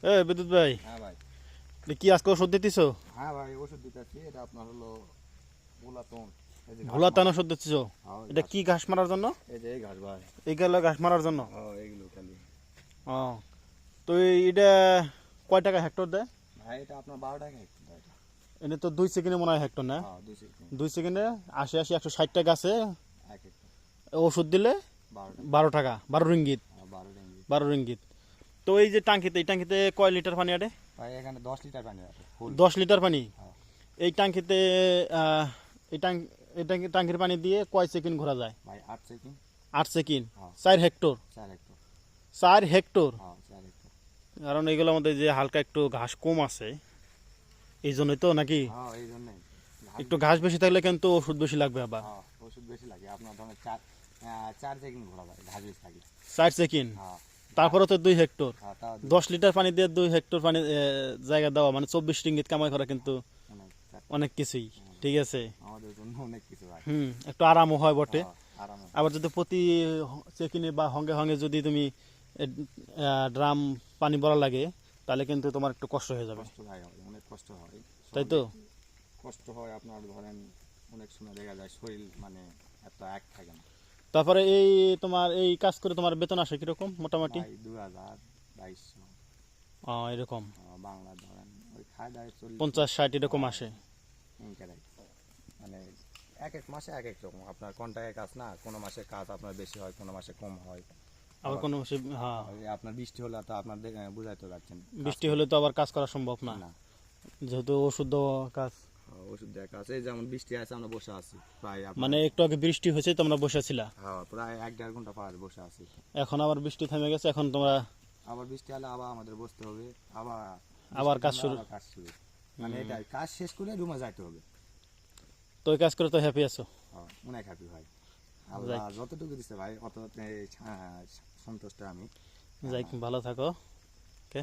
এ বিদ্যুৎ ভাই, হ্যাঁ ভাই। কি আজকে ওষুধ দিতেছো? হ্যাঁ ভাই, ওষুধ দিতেছি। এটা আপনার হলো ভোলাতন। এই যে ঘাস ভোলাতান মারা। ওষুধ দিতেছো? হ্যাঁ ওই এটা ঘাস। কি ঘাস মারার জন্য? এই যে এই ঘাস ভাই। এইগুলো ঘাস মারার জন্য? এইগুলো খালি। ও, তো এটা কয় টাকা হেক্টর দেয়? ভাই এটা আপনার 12 টাকা একটু ভাই এটা। এনে তো 2 সেকেন্ডে মনে হয় হেক্টর না? হ্যাঁ 2 সেকেন্ড। 2 সেকেন্ডে 80 160টা গাছে এক একটা। ওষুধ দিলে 12 টাকা। 12 টাকা, 12 রিঙ্গিত। হ্যাঁ 12 টাকা। 12 রিঙ্গিত। তো এই যে টাঙ্কিতে, এই টাঙ্কিতে কয় লিটার পানি আটে? ভাই এখানে 10 লিটার পানি আছে ফুল। 10 লিটার পানি? হ্যাঁ। এই টাঙ্কিতে এই টাঙ্কির পানি দিয়ে কয় সেকেন্ড ঘোরা যায়? ভাই 8 সেকেন্ড। 8 সেকেন্ড। হ্যাঁ 4 হেক্টর? 4 হেক্টর। 4 হেক্টর? হ্যাঁ 4 হেক্টর। কারণ এগুলোর মধ্যে যে হালকা একটু ঘাস কম আছে, এই জন্যই তো নাকি? হ্যাঁ এই জন্যই। একটু ঘাস বেশি থাকলে কিন্তু ওষুধ বেশি লাগবে আবার। হ্যাঁ ওষুধ বেশি লাগে আপনার ধরেন 4 সেকেন্ড ঘোরা যায় ঘাস বেশি থাকে। 4 সেকেন্ড? হ্যাঁ। তারপরে তো 2 হেক্টর। হ্যাঁ তাও 10 লিটার পানি দিয়ে 2 হেক্টর পানি জায়গা দেওয়া মানে 24 রিঙ্গিত কামাই করা কিন্তু অনেক অনেক কিছুই। ঠিক আছে। আমাদের জন্য অনেক কিছু ভাই। একটু আরামও হয় বটে। হ্যাঁ, আরামে। আবার যদি প্রতি সেকেন্ডে বা হঙ্গে হঙ্গে যদি তুমি ড্রাম পানি ভরা লাগে, তাহলে কিন্তু তোমার একটু কষ্ট হয়ে যাবে। কষ্ট ভাই হয়, অনেক কষ্ট হয়। তাই তো? কষ্ট হয় আপনার ধরেন অনেক সময় দেখা যায় শরীর মানে এত এক থাকে না। তারপরে এই তোমার এই কাজ করে তোমার বেতন আসে কিরকম মোটামুটি? ভাই 2000 2200। এরকম বাংলা ধরেন ওই খায় দায় 50 60 এরকম আসে? মানে এক এক মাসে এক এক রকম আপনার কন্ট্রাক্টের কাজ না, কোনো মাসে কাজ আপনার বেশি হয়, কোনো মাসে কম হয়। আবার কোনো মাসে হ্যাঁ, ওই আপনার বৃষ্টি হলে তো আপনার বুঝাইতে পারছেন বৃষ্টি হলে তো আবার কাজ করা সম্ভব না, না। যেহেতু ওষুধ দেওয়া কাজ। ওষুধ দেওয়া কাজ এই যেমন বৃষ্টি আছে আমরা বসে আছি প্রায় মানে একটু আগে বৃষ্টি হয়েছে তোমরা বসেছিলা? হ্যাঁ প্রায় 1-1.5 ঘন্টা পর বসে আছি। এখন আবার বৃষ্টি থেমে গেছে, এখন তোমরা আবার বৃষ্টি হলে আবার আমাদের বসতে হবে, আবার কাজ বৃষ্টি শুরু। থামলে আবার কাজ শুরু। মানে এটাই কাজ শেষ করে রুমে যাইতে হবে। তো ওই কাজ করে তো হ্যাপি আছো? হ্যাঁ অনেক হ্যাপি ভাই। আল্লাহ যতটুকু দিচ্ছে ভাই অত সন্তুষ্ট আমি। যাই, ভালো থাকো। ওকে।